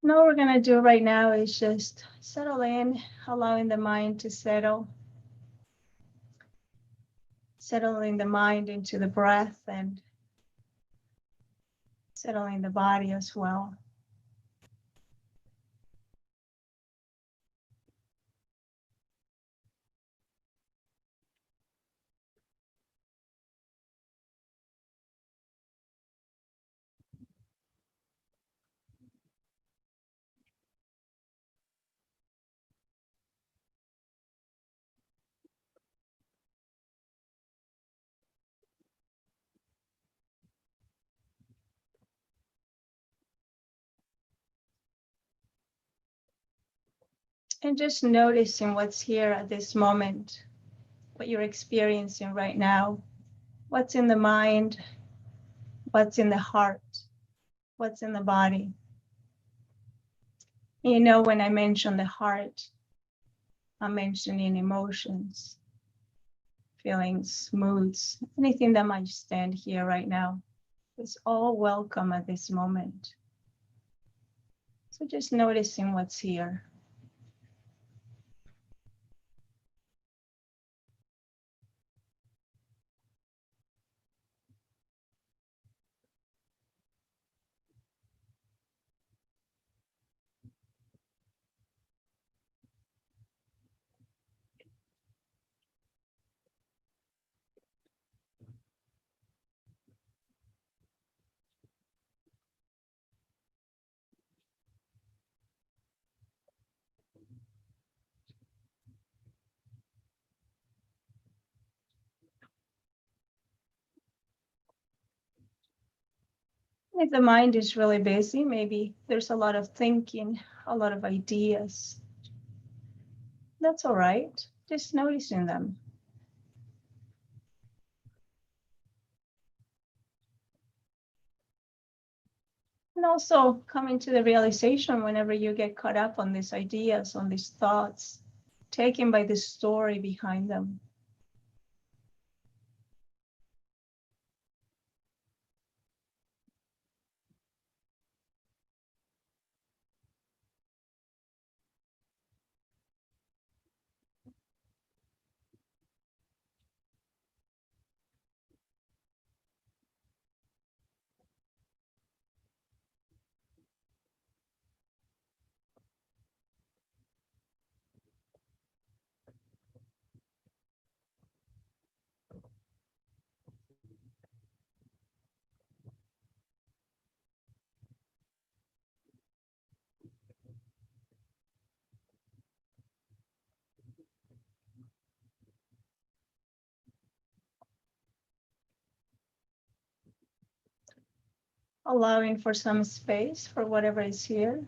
And all we're going to do right now is just settle in, allowing the mind to settle. Settling the mind into the breath and settling the body as well. And just noticing what's here at this moment, what you're experiencing right now, what's in the mind, what's in the heart, what's in the body. You know, when I mention the heart, I'm mentioning emotions, feelings, moods, anything that might stand here right now. It's all welcome at this moment. So just noticing what's here. If the mind is really busy, maybe there's a lot of thinking, a lot of ideas. That's all right. Just noticing them. And also coming to the realization whenever you get caught up on these ideas, on these thoughts, taken by the story behind them. Allowing for some space for whatever is here.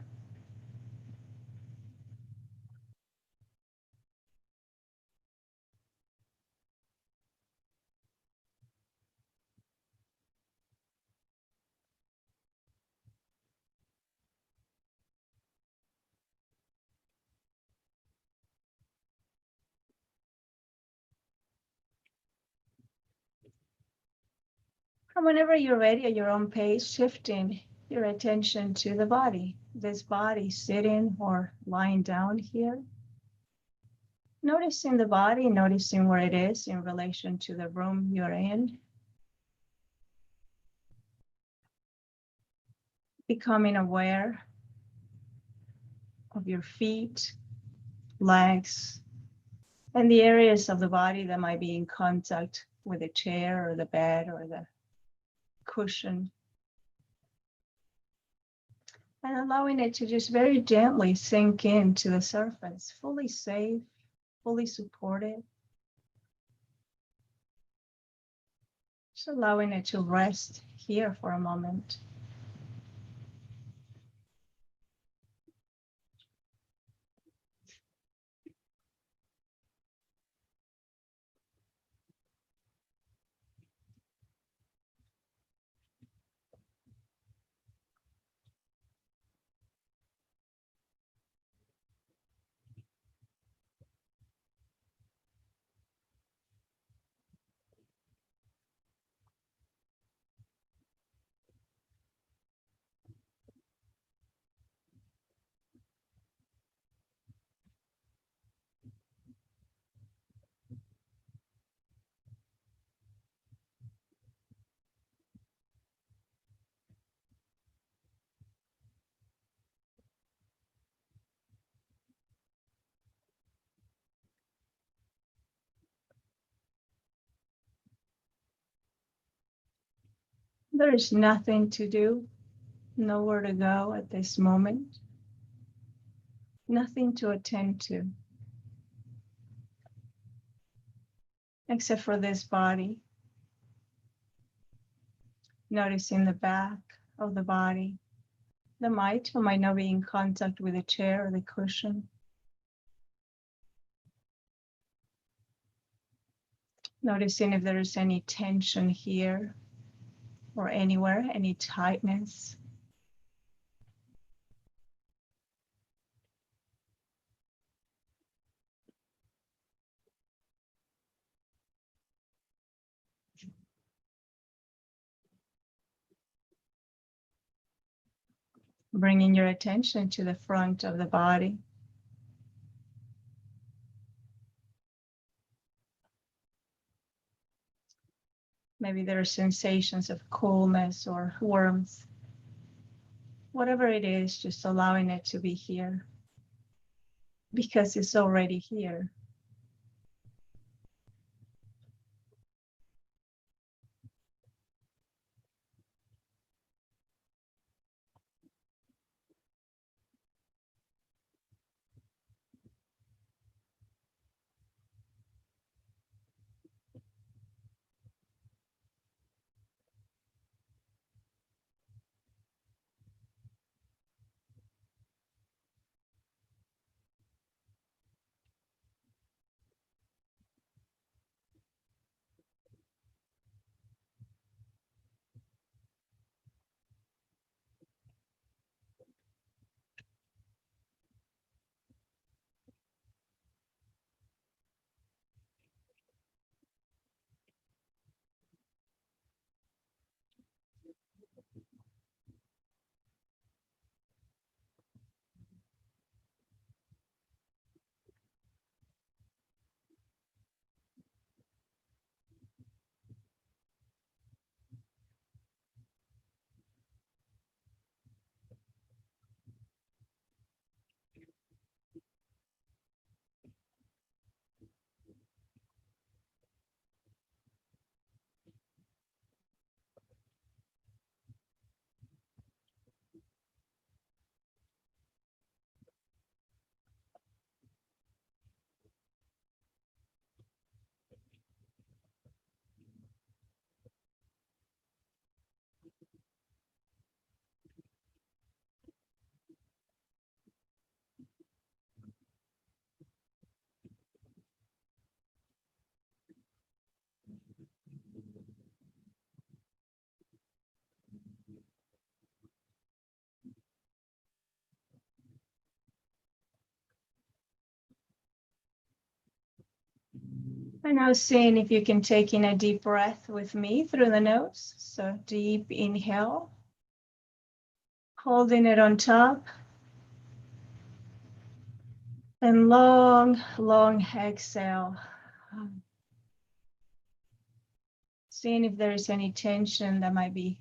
And whenever you're ready at your own pace, shifting your attention to the body, this body sitting or lying down here. Noticing the body, noticing where it is in relation to the room you're in. Becoming aware of your feet, legs, and the areas of the body that might be in contact with the chair or the bed or the cushion. And allowing it to just very gently sink into the surface, fully safe, fully supported. Just allowing it to rest here for a moment. There is nothing to do, nowhere to go at this moment, nothing to attend to, except for this body. Noticing the back of the body that might or might not be in contact with the chair or the cushion. Noticing if there is any tension here or anywhere, any tightness. Bringing your attention to the front of the body. Maybe there are sensations of coolness or warmth. Whatever it is, just allowing it to be here because it's already here. And now seeing if you can take in a deep breath with me through the nose. So deep inhale, holding it on top. And long, long exhale. Seeing if there is any tension that might be,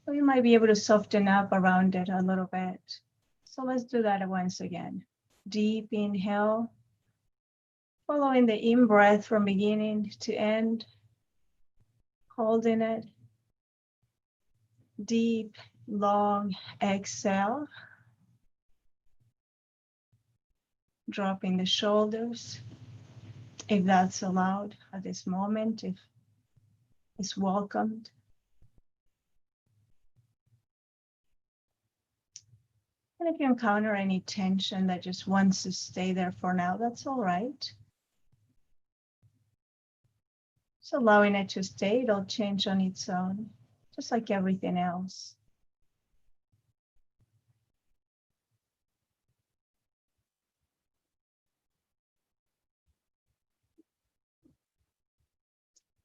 or you might be able to soften up around it a little bit. So let's do that once again. Deep inhale, following the in-breath from beginning to end, holding it. Deep, long exhale, dropping the shoulders, if that's allowed at this moment, if it's welcomed. And if you encounter any tension that just wants to stay there for now, that's all right. So allowing it to stay, it'll change on its own, just like everything else.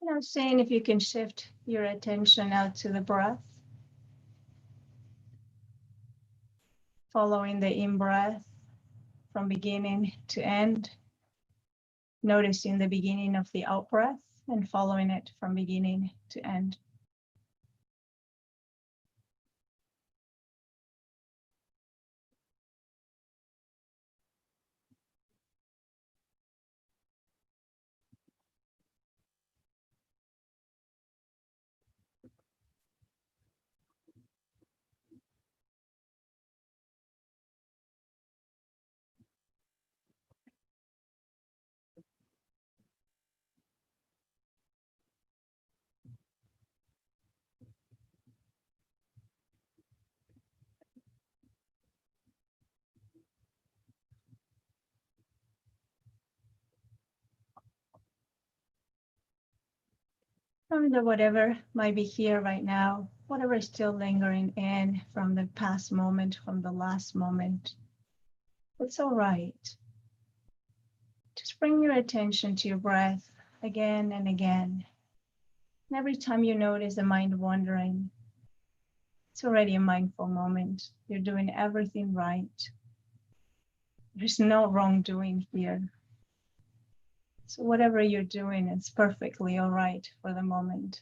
Now seeing if you can shift your attention out to the breath. Following the in-breath from beginning to end. Noticing the beginning of the out-breath and following it from beginning to end. Remember whatever might be here right now, whatever is still lingering in from the past moment, from the last moment, it's all right. Just bring your attention to your breath again and again. And every time you notice the mind wandering, it's already a mindful moment. You're doing everything right. There's no wrongdoing here. So whatever you're doing, it's perfectly all right for the moment.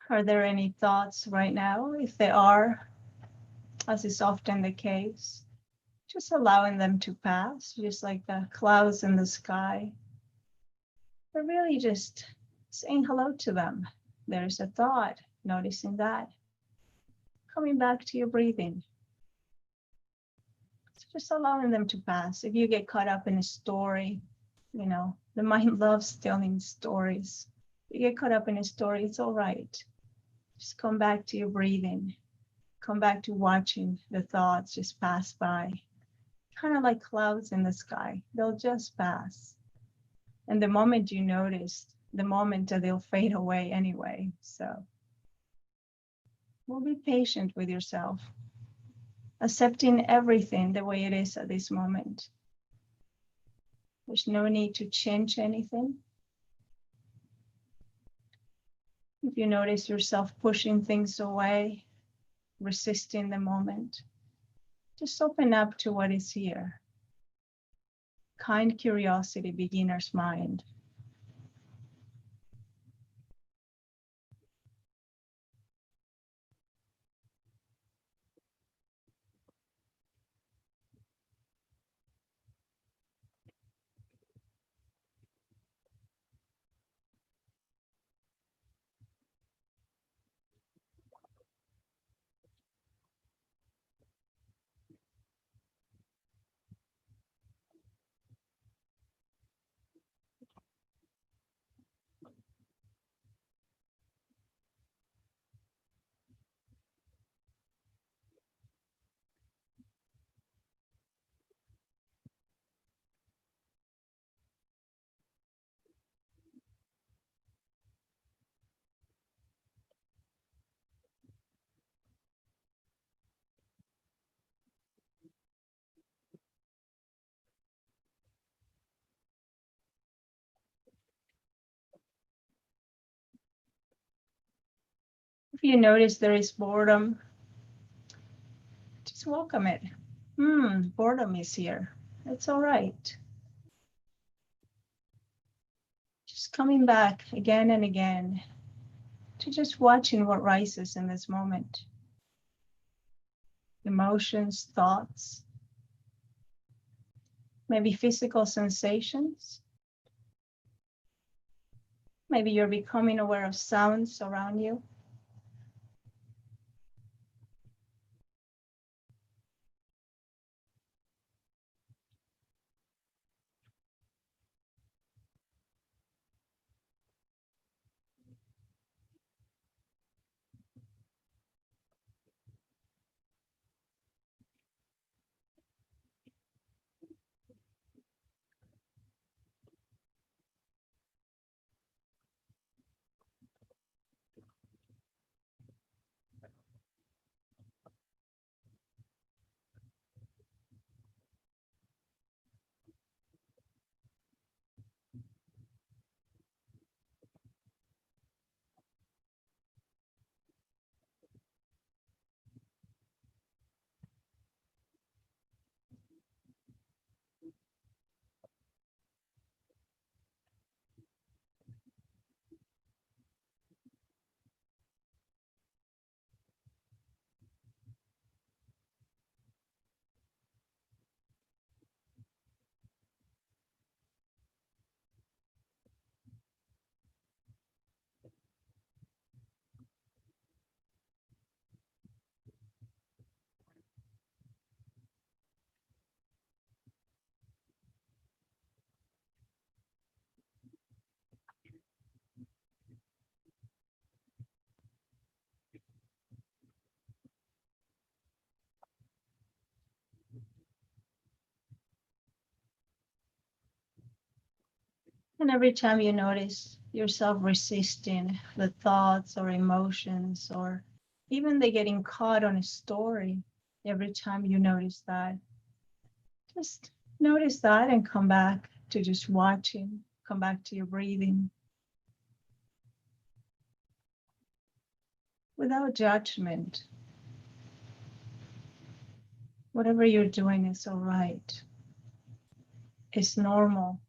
Are there any thoughts right now? If there are, as is often the case, just allowing them to pass, just like the clouds in the sky, but really just saying hello to them. There's a thought, noticing that, coming back to your breathing. So just allowing them to pass. If you get caught up in a story, the mind loves telling stories. If you get caught up in a story, it's all right. Just come back to your breathing. Come back to watching the thoughts just pass by. Kind of like clouds in the sky. They'll just pass. And the moment you notice, the moment that they'll fade away anyway. So we'll be patient with yourself, accepting everything the way it is at this moment. There's no need to change anything. If you notice yourself pushing things away, resisting the moment, just open up to what is here. Kind curiosity, beginner's mind. If you notice there is boredom, just welcome it. Boredom is here. It's all right. Just coming back again and again to just watching what rises in this moment. Emotions, thoughts, maybe physical sensations. Maybe you're becoming aware of sounds around you. And every time you notice yourself resisting the thoughts or emotions, or even they getting caught on a story, every time you notice that, just notice that and come back to just watching, come back to your breathing without judgment. Whatever you're doing is all right. It's normal.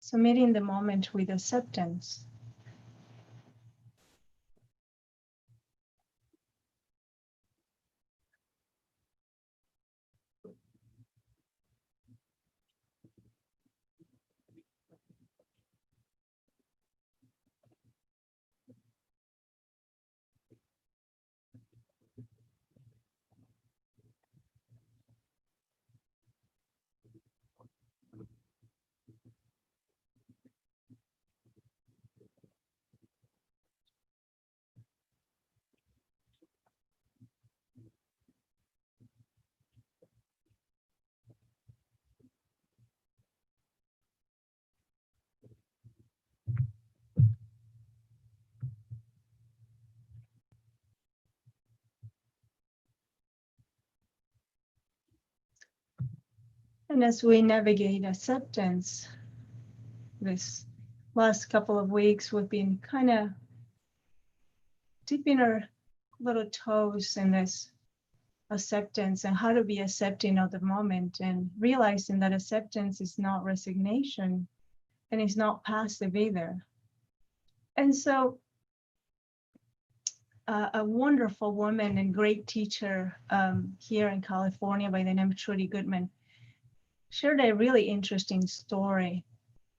So meeting the moment with acceptance. And as we navigate acceptance, this last couple of weeks, we've been kind of dipping our little toes in this acceptance and how to be accepting of the moment, and realizing that acceptance is not resignation and it's not passive either. And so, a wonderful woman and great teacher here in California by the name of Trudy Goodman shared a really interesting story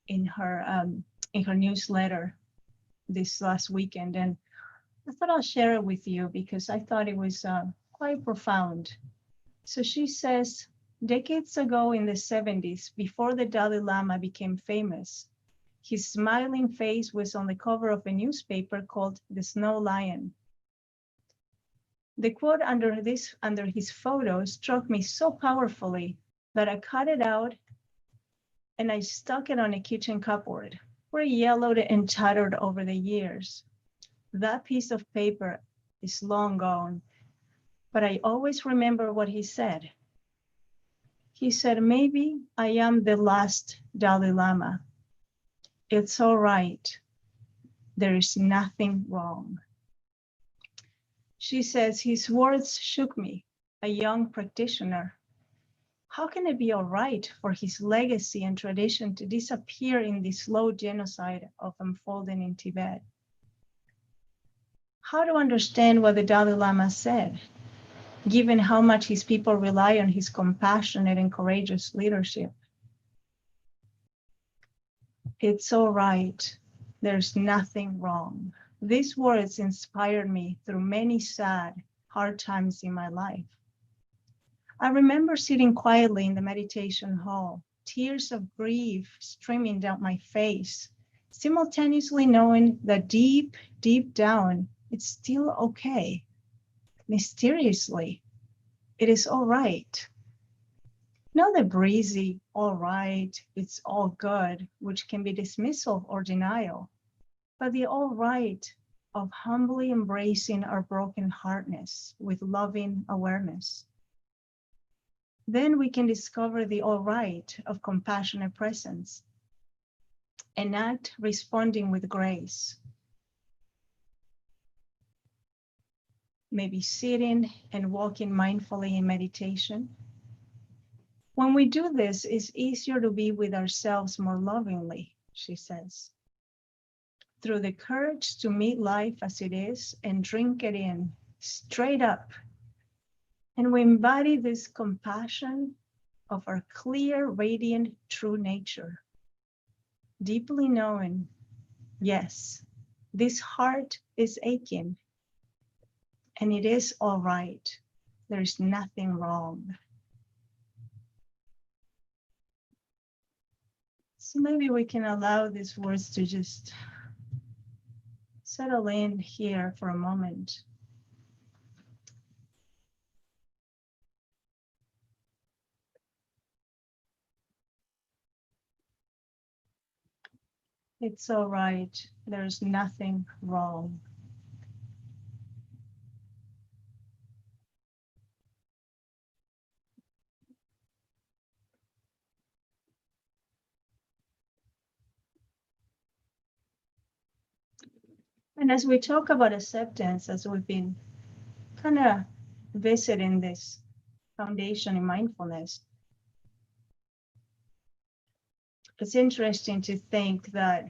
in her newsletter this last weekend, and I thought I'll share it with you because I thought it was quite profound. So she says, decades ago in the 70s, before the Dalai Lama became famous, his smiling face was on the cover of a newspaper called The Snow Lion. The quote under his photo struck me so powerfully that I cut it out and I stuck it on a kitchen cupboard, where it yellowed and tattered over the years. That piece of paper is long gone, but I always remember what he said. He said, maybe I am the last Dalai Lama. It's all right. There is nothing wrong. She says, his words shook me, a young practitioner. How can it be all right for his legacy and tradition to disappear in the slow genocide of unfolding in Tibet? How to understand what the Dalai Lama said, given how much his people rely on his compassionate and courageous leadership? It's all right. There's nothing wrong. These words inspired me through many sad, hard times in my life. I remember sitting quietly in the meditation hall, tears of grief streaming down my face, simultaneously knowing that deep, deep down, it's still okay. Mysteriously, it is all right. Not the breezy, all right, it's all good, which can be dismissal or denial, but the all right of humbly embracing our broken heartness with loving awareness. Then we can discover the all right of compassionate presence and act responding with grace. Maybe sitting and walking mindfully in meditation. When we do this, it's easier to be with ourselves more lovingly, she says. Through the courage to meet life as it is and drink it in straight up. And we embody this compassion of our clear, radiant, true nature. Deeply knowing, yes, this heart is aching and it is all right. There's nothing wrong. So maybe we can allow these words to just settle in here for a moment. It's all right. There's nothing wrong. And as we talk about acceptance, as we've been kind of visiting this foundation in mindfulness, it's interesting to think that,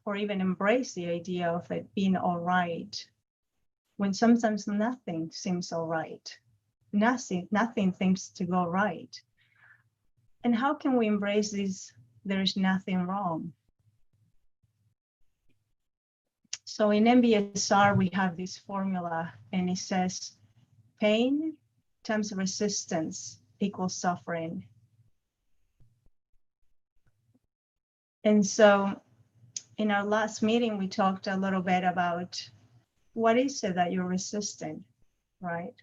or even embrace the idea of it being all right, when sometimes nothing seems all right. Nothing seems to go right. And how can we embrace this? There is nothing wrong. So in MBSR, we have this formula, and it says pain times resistance equals suffering. And so in our last meeting, we talked a little bit about what is it that you're resisting, right?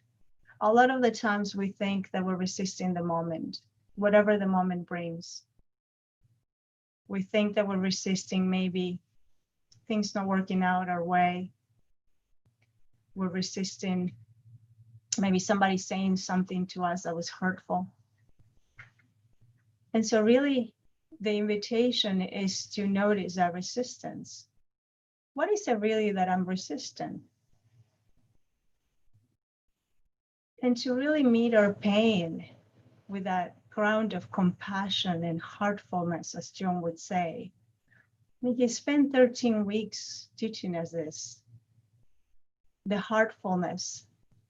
A lot of the times we think that we're resisting the moment, whatever the moment brings. We think that we're resisting maybe things not working out our way. We're resisting maybe somebody saying something to us that was hurtful. And so really the invitation is to notice that resistance. What is it really that I'm resisting? And to really meet our pain with that ground of compassion and heartfulness, as John would say. I mean, he spent 13 weeks teaching us this, the heartfulness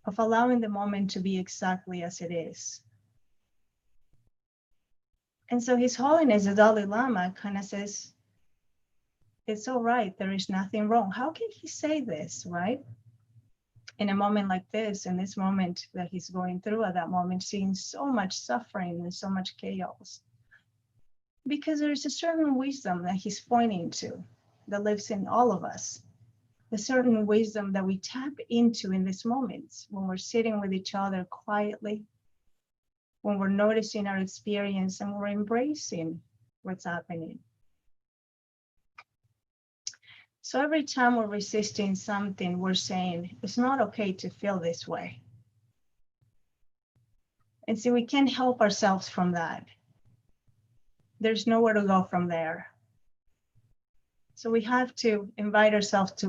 of allowing the moment to be exactly as it is. And so His Holiness, the Dalai Lama, kind of says, it's all right, there is nothing wrong. How can he say this, right? In a moment like this, in this moment that he's going through at that moment, seeing so much suffering and so much chaos. Because there's a certain wisdom that he's pointing to that lives in all of us. A certain wisdom that we tap into in these moments when we're sitting with each other quietly, when we're noticing our experience and we're embracing what's happening. So every time we're resisting something, we're saying, it's not okay to feel this way. And so we can't help ourselves from that. There's nowhere to go from there. So we have to invite ourselves to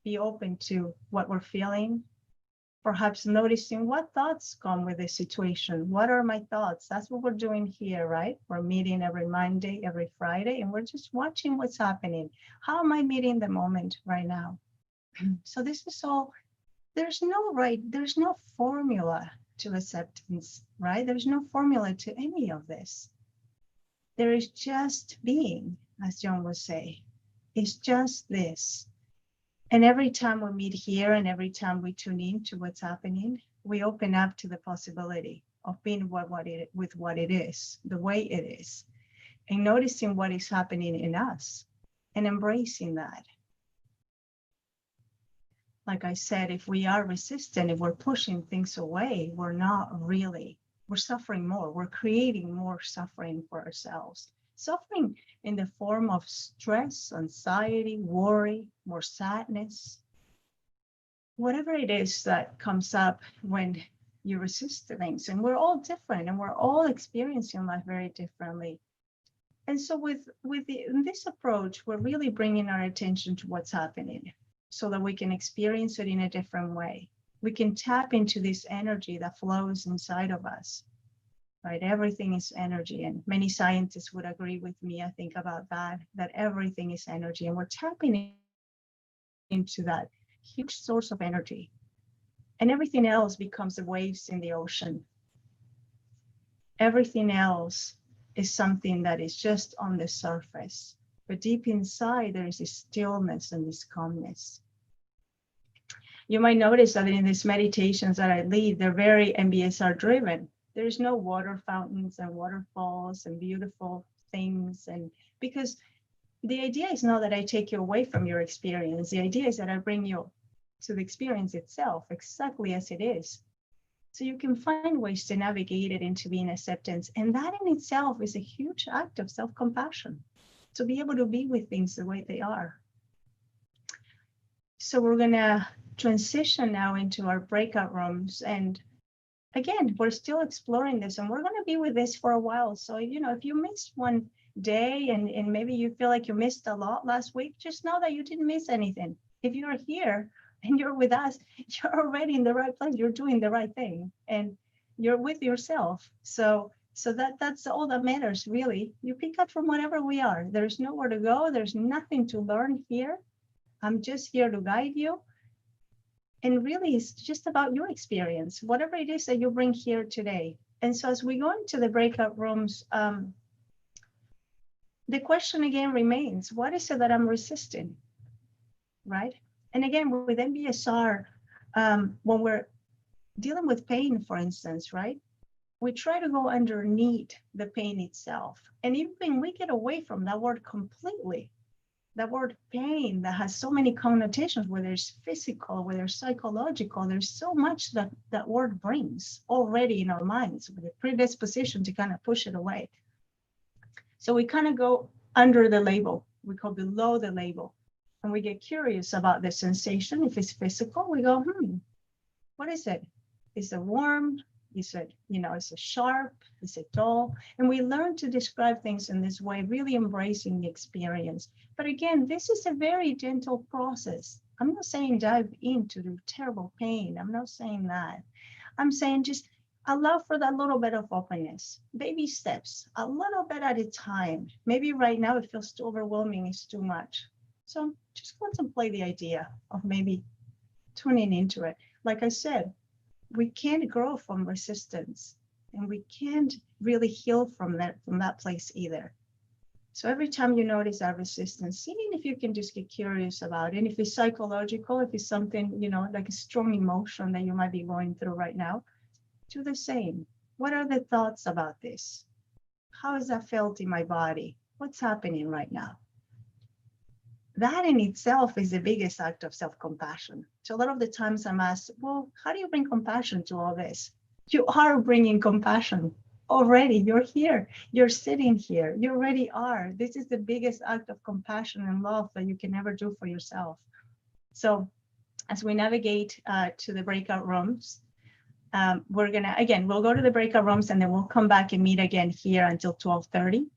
be open to what we're feeling, perhaps noticing what thoughts come with the situation. What are my thoughts? That's what we're doing here, right? We're meeting every Monday, every Friday, and we're just watching what's happening. How am I meeting the moment right now? So this is all, there's no formula to acceptance, right? There's no formula to any of this. There is just being, as John would say. It's just this. And every time we meet here and every time we tune in to what's happening, we open up to the possibility of being with what it is, the way it is, and noticing what is happening in us and embracing that. Like I said, if we are resistant, if we're pushing things away, we're suffering more. We're creating more suffering for ourselves. Suffering in the form of stress, anxiety, worry, more sadness, whatever it is that comes up when you resist things. And we're all different and we're all experiencing life very differently. And so in this approach, we're really bringing our attention to what's happening so that we can experience it in a different way. We can tap into this energy that flows inside of us. Right? Everything is energy, and many scientists would agree with me, I think, about that everything is energy, and we're tapping into that huge source of energy. And everything else becomes the waves in the ocean. Everything else is something that is just on the surface. But deep inside, there is this stillness and this calmness. You might notice that in these meditations that I lead, they're very MBSR driven. There's no water fountains and waterfalls and beautiful things. And because the idea is not that I take you away from your experience. The idea is that I bring you to the experience itself exactly as it is. So you can find ways to navigate it into being acceptance. And that in itself is a huge act of self-compassion. to be able to be with things the way they are. So we're going to transition now into our breakout rooms. And again, we're still exploring this, and we're going to be with this for a while. So, if you missed one day and maybe you feel like you missed a lot last week, just know that you didn't miss anything. If you're here and you're with us, you're already in the right place. You're doing the right thing, and you're with yourself. So that's all that matters, really. You pick up from whatever we are. There's nowhere to go. There's nothing to learn here. I'm just here to guide you. And really, it's just about your experience, whatever it is that you bring here today. And so as we go into the breakout rooms, the question again remains, what is it that I'm resisting, right? And again, with MBSR, when we're dealing with pain, for instance, right? We try to go underneath the pain itself. And even we get away from that word completely. That word pain that has so many connotations, whether it's physical, whether it's psychological, there's so much that that word brings already in our minds with a predisposition to kind of push it away. So we kind of go under the label, we go below the label, and we get curious about the sensation. If it's physical, we go, what is it? Is it warm? Is it, is it sharp? Is it dull? And we learn to describe things in this way, really embracing the experience. But again, this is a very gentle process. I'm not saying dive into the terrible pain. I'm not saying that. I'm saying just allow for that little bit of openness, baby steps, a little bit at a time. Maybe right now it feels too overwhelming, it's too much. So just contemplate the idea of maybe tuning into it. Like I said, we can't grow from resistance, and we can't really heal from that place either. So every time you notice that resistance, seeing if you can just get curious about it. And if it's psychological, if it's something, like a strong emotion that you might be going through right now, do the same. What are the thoughts about this? How has that felt in my body? What's happening right now? That in itself is the biggest act of self-compassion. So a lot of the times I'm asked, well, how do you bring compassion to all this? You are bringing compassion already. You're here. You're sitting here. You already are. This is the biggest act of compassion and love that you can ever do for yourself. So as we navigate to the breakout rooms, we're going to, again, we'll go to the breakout rooms and then we'll come back and meet again here until 12:30.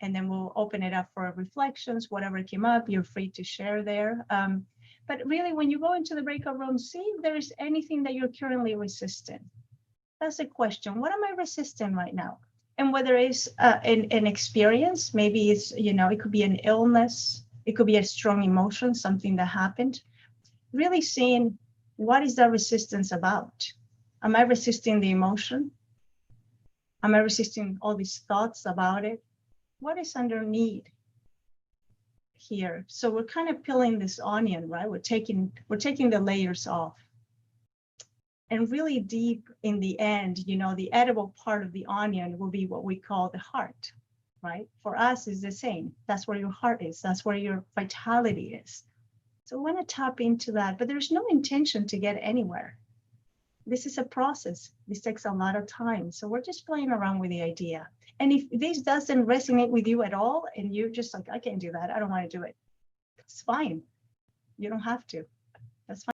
And then we'll open it up for reflections, whatever came up, you're free to share there. But really, when you go into the breakout room, see if there is anything that you're currently resisting. That's a question. What am I resisting right now? And whether it's an experience, maybe it's, it could be an illness, it could be a strong emotion, something that happened. Really seeing what is that resistance about? Am I resisting the emotion? Am I resisting all these thoughts about it? What is underneath here? So we're kind of peeling this onion, right? We're taking the layers off. And really deep in the end, the edible part of the onion will be what we call the heart, right? For us, it's the same. That's where your heart is. That's where your vitality is. So we want to tap into that, but there's no intention to get anywhere. This is a process. This takes a lot of time. So we're just playing around with the idea. And if this doesn't resonate with you at all, and you're just like, I can't do that, I don't want to do it, it's fine. You don't have to. That's fine.